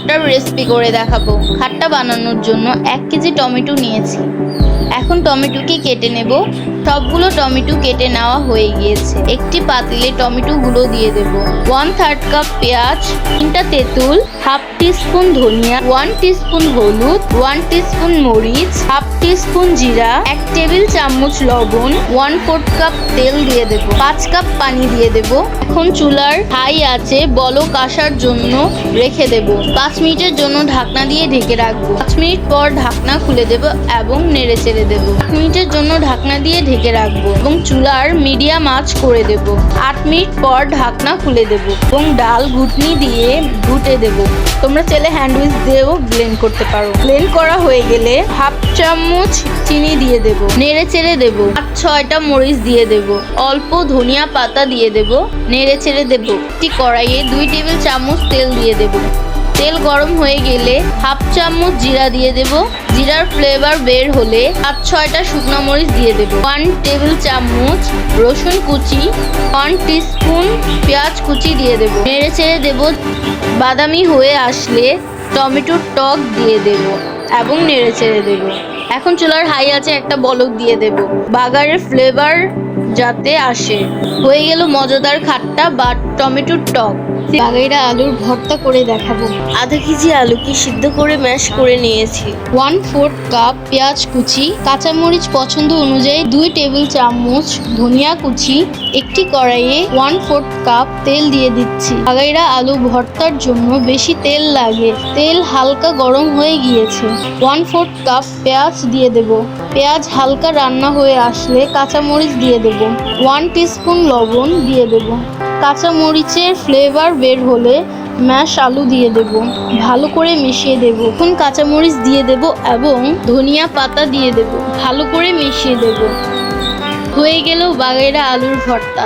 Khatter recipe করে দেখাবো। খাট্টা বানানোর জন্য 1 কেজি টমেটো নিয়েছি। এখন টমেটোকে কেটে নেব। সবগুলো টমেটো কেটে নেওয়া হয়ে গিয়েছে। একটি পাতিলে টমেটোগুলো দিয়ে দেব। 1/3 কাপ পেঁয়াজ, 3টা তেঁতুল, হাফ টিস্পুন ধনিয়া, 1 টিস্পুন হলুদ, 1 টিস্পুন মরিচ, হাফ টিস্পুন জিরা, 1 টেবিল চামচ লবণ, 1/4 কাপ তেল দিয়ে দেব। 5 কাপ পানি দিয়ে দেব। এখন চুলার হাই আছে বলক আসার জন্য রেখে দেব। 5 মিনিটের জন্য ঢাকনা দিয়ে ঢেকে রাখবো। 5 মিনিট পর ঢাকনা খুলে দেব এবং নেড়ে চেড়ে দেব। 8 মিনিটের জন্য ঢাকনা দিয়ে ঢেকে রাখবো এবং চুলার মিডিয়াম আঁচ করে দেব। 8 মিনিট পর ঢাকনা খুলে দেব এবং ডাল ঘুটনি দিয়ে ঘুটে দেব। তোমরা চাইলে হ্যান্ড উইচ দিয়েও ব্লেন্ড করতে পারো। ব্লেন্ড করা হয়ে গেলে হাফ চামচ চিনি দিয়ে দেব। নেড়ে চেড়ে দেব। 5-6টা মরিচ দিয়ে দেব। অল্প ধনিয়া পাতা দিয়ে দেব। নেড়ে চেড়ে দেব। একটি কড়াইয়ে 2 টেবিল চামচ তেল দিয়ে দেব। তেল গরম হয়ে গেলে হাফ চামচ জিরা দিয়ে দেব। জিরার ফ্লেভার বের হলে 5-6টা শুকনো মরিচ দিয়ে দেব। 1 টেবিল চামচ রসুন কুচি, 1 টিস্পুন পেঁয়াজ কুচি দিয়ে দেব। নেড়ে চেড়ে দেব। বাদামি হয়ে আসলে টমেটোর টক দিয়ে দেব এবং নেড়ে চেড়ে দেব। এখন চুলার হাই আছে একটা বলক দিয়ে দেব। বাগারের ফ্লেভার যাতে আসে। হয়ে গেল মজাদার খাট্টা বা টমেটোর টক। বাগাইরা আলুর ভর্তা করে দেখাবো। আধা কেজি আলুকে সিদ্ধ করে ম্যাশ করে নিয়েছি। 1/4 কাপ পেঁয়াজ কুচি, কাঁচামরিচ পছন্দ অনুযায়ী 2 টেবিল চামচ ধনিয়া কুচি, একটি কড়াইয়ে 1/4 কাপ তেল দিয়ে দিচ্ছি। বাগাইরা আলু ভর্তার জন্য বেশি তেল লাগে। তেল হালকা গরম হয়ে গিয়েছে। 1/4 কাপ পেঁয়াজ দিয়ে দেব। পেঁয়াজ হালকা রান্না হয়ে আসলে কাঁচামরিচ দিয়ে দেব। 1 টিস্পুন লবণ দিয়ে দেব। কাঁচা মরিচের ফ্লেভার বের হলে ম্যাশ আলু দিয়ে দেব। ভালো করে মিশিয়ে দেব। এখন কাঁচামরিচ দিয়ে দেব এবং ধনিয়া পাতা দিয়ে দেব। ভালো করে মিশিয়ে দেব। হয়ে গেল বাগাইরা আলুর ভর্তা।